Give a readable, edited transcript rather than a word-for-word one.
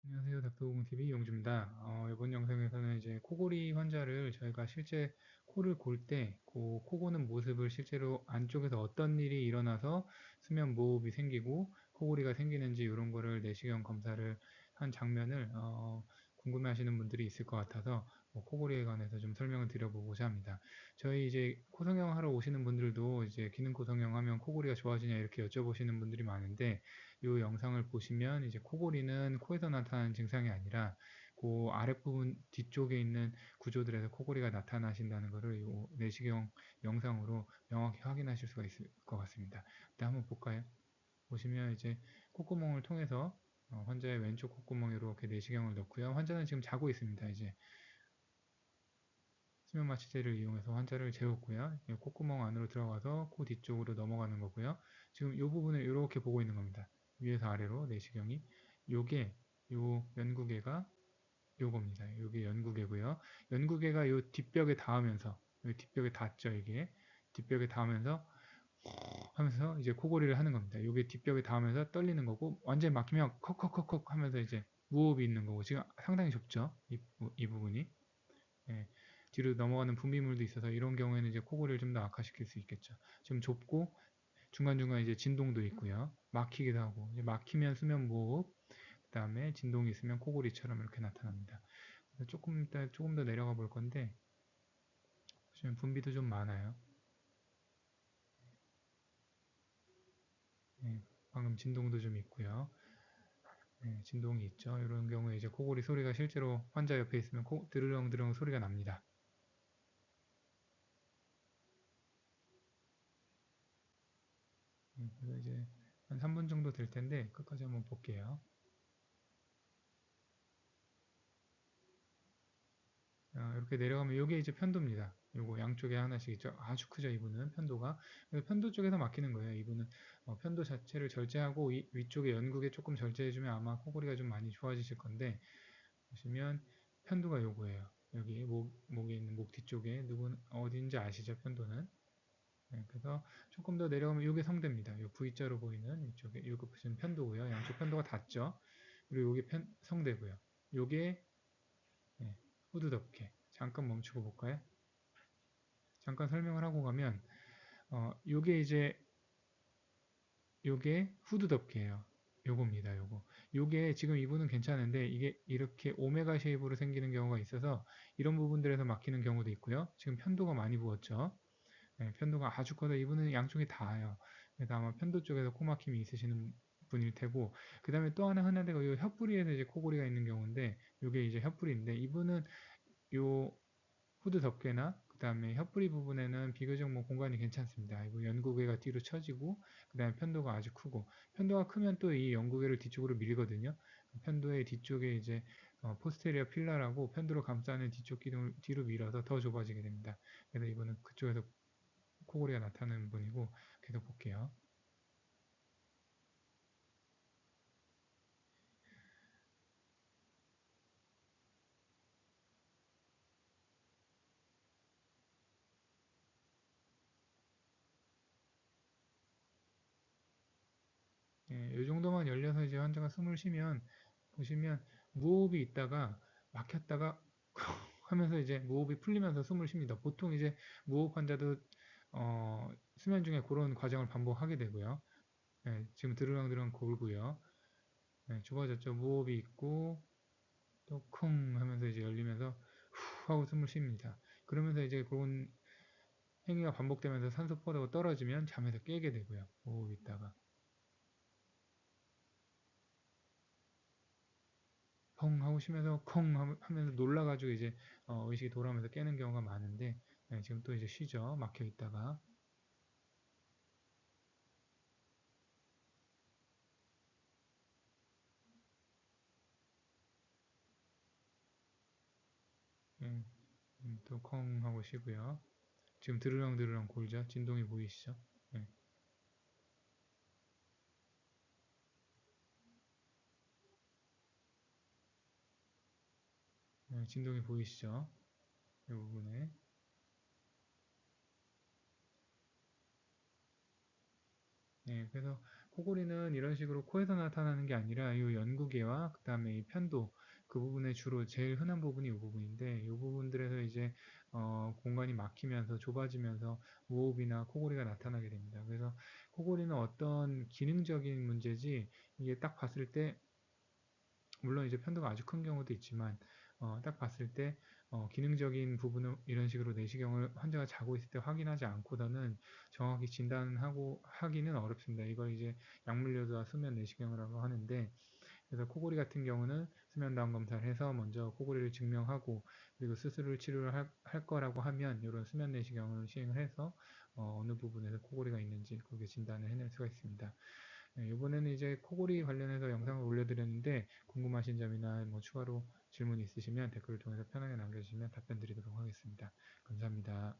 안녕하세요. 닥터공TV 용주입니다. 이번 영상에서는 이제 코골이 환자를 저희가 실제 코를 골 때, 코 고는 모습을 실제로 안쪽에서 어떤 일이 일어나서 수면 무호흡이 생기고 코골이가 생기는지 이런 거를 내시경 검사를 한 장면을 궁금해 하시는 분들이 있을 것 같아서 코골이에 관해서 좀 설명을 드려보고자 합니다. 저희 이제 코성형 하러 오시는 분들도 이제 기능 코성형 하면 코골이가 좋아지냐 이렇게 여쭤보시는 분들이 많은데 이 영상을 보시면 이제 코골이는 코에서 나타나는 증상이 아니라 그 아랫부분 뒤쪽에 있는 구조들에서 코골이가 나타나신다는 것을 이 내시경 영상으로 명확히 확인하실 수가 있을 것 같습니다. 일단 한번 볼까요? 보시면 이제 콧구멍을 통해서 환자의 왼쪽 콧구멍에 이렇게 내시경을 넣고요. 환자는 지금 자고 있습니다. 이제 수면 마취제를 이용해서 환자를 재웠고요. 콧구멍 안으로 들어가서 코 뒤쪽으로 넘어가는 거고요. 지금 이 부분을 이렇게 보고 있는 겁니다. 위에서 아래로 내시경이. 요게 요 연구개가 요겁니다. 요게 연구개고요. 연구개가 요 뒷벽에 닿으면서 요 뒷벽에 닿죠. 이게 뒷벽에 닿으면서 하면서 이제 코골이를 하는 겁니다. 요게 뒷벽에 닿으면서 떨리는 거고 완전히 막히면 컥컥컥컥 하면서 이제 무호흡이 있는 거고 지금 상당히 좁죠. 이 부분이. 예, 뒤로 넘어가는 분비물도 있어서 이런 경우에는 이제 코골이를 좀 더 악화시킬 수 있겠죠. 좀 좁고 중간중간 이제 진동도 있고요. 막히기도 하고 이제 막히면 수면 무호흡, 그 다음에 진동이 있으면 코골이처럼 이렇게 나타납니다. 조금 이따 조금 더 내려가 볼 건데 보시면 분비도 좀 많아요. 예, 방금 진동도 좀 있고요. 예, 진동이 있죠. 이런 경우에 이제 코골이 소리가 실제로 환자 옆에 있으면 드르렁드렁 소리가 납니다. 그래서 이제 한 3분 정도 될 텐데 끝까지 한번 볼게요. 이렇게 내려가면 이게 이제 편도입니다. 요거 양쪽에 하나씩 있죠. 아주 크죠, 이분은 편도가. 그래서 편도 쪽에서 막히는 거예요. 이분은 편도 자체를 절제하고 위쪽에 연국에 조금 절제해주면 아마 코골이가 좀 많이 좋아지실 건데 보시면 편도가 요거예요. 여기 목에 있는 목 뒤쪽에 누군 어딘지 아시죠? 편도는. 네, 그래서 조금 더 내려가면 이게 성대입니다. 요 V자로 보이는 이쪽에 요거 보시면 편도고요. 양쪽 편도가 닿죠. 그리고 요게 성대고요. 요게 네, 후두 덮개. 잠깐 멈추고 볼까요? 잠깐 설명을 하고 가면 요게 이제 요게 후드 덮개예요. 요겁니다. 요게 지금 이분은 괜찮은데 이게 이렇게 오메가 쉐입으로 생기는 경우가 있어서 이런 부분들에서 막히는 경우도 있고요. 지금 편도가 많이 부었죠. 네, 편도가 아주 커서 이분은 양쪽이 닿아요. 그래서 아마 편도 쪽에서 코막힘이 있으시는 분일 테고 그 다음에 또 하나 흔한 데가 요 혀뿌리에서 이제 코골이가 있는 경우인데 요게 이제 혀뿌리인데 이분은 요 후드 덮개나 그 다음에 혀뿌리 부분에는 비교적 뭐 공간이 괜찮습니다. 이거 연구개가 뒤로 처지고 그 다음에 편도가 아주 크고 편도가 크면 또 이 연구개를 뒤쪽으로 밀거든요. 편도의 뒤쪽에 이제 포스테리어 필라라고 편도로 감싸는 뒤쪽 기둥을 뒤로 밀어서 더 좁아지게 됩니다. 그래서 이거는 그쪽에서 코골이가 나타나는 분이고 계속 볼게요. 예, 이 정도만 열려서 이제 환자가 숨을 쉬면 보시면 무호흡이 있다가 막혔다가 하면서 이제 무호흡이 풀리면서 숨을 쉽니다. 보통 이제 무호흡 환자도 수면 중에 그런 과정을 반복하게 되고요. 예, 지금 드르렁드렁 골고요. 예, 좁아졌죠. 무호흡이 있고 또 쿵 하면서 이제 열리면서 후 하고 숨을 쉽니다. 그러면서 이제 그런 행위가 반복되면서 산소 포도가 떨어지면 잠에서 깨게 되고요. 무호흡 있다가 펑 하고 쉬면서 콩 하면서 놀라가지고 이제 의식이 돌아오면서 깨는 경우가 많은데 네, 지금 또 이제 쉬죠. 막혀 있다가 예, 또콩 하고 쉬고요. 지금 드르렁드르렁 골죠. 진동이 보이시죠? 예, 진동이 보이시죠? 이 부분에 그래서 코골이는 이런 식으로 코에서 나타나는 게 아니라 이 연구개와 그 다음에 이 편도 그 부분에 주로 제일 흔한 부분이 이 부분인데 이 부분들에서 이제 공간이 막히면서 좁아지면서 무호흡이나 코골이가 나타나게 됩니다. 그래서 코골이는 어떤 기능적인 문제지 이게 딱 봤을 때 물론 이제 편도가 아주 큰 경우도 있지만 딱 봤을 때 기능적인 부분을 이런 식으로 내시경을 환자가 자고 있을 때 확인하지 않고서는 정확히 진단하고 하기는 어렵습니다. 이걸 이제 약물요도와 수면 내시경이라고 하는데 그래서 코골이 같은 경우는 수면 다운 검사를 해서 먼저 코골이를 증명하고 그리고 수술을 치료를 할 거라고 하면 이런 수면 내시경을 시행을 해서 느 부분에서 코골이가 있는지 그렇게 진단을 해낼 수가 있습니다. 네, 이번에는 이제 코골이 관련해서 영상을 올려드렸는데 궁금하신 점이나 뭐 추가로 질문 있으시면 댓글을 통해서 편하게 남겨주시면 답변 드리도록 하겠습니다. 감사합니다.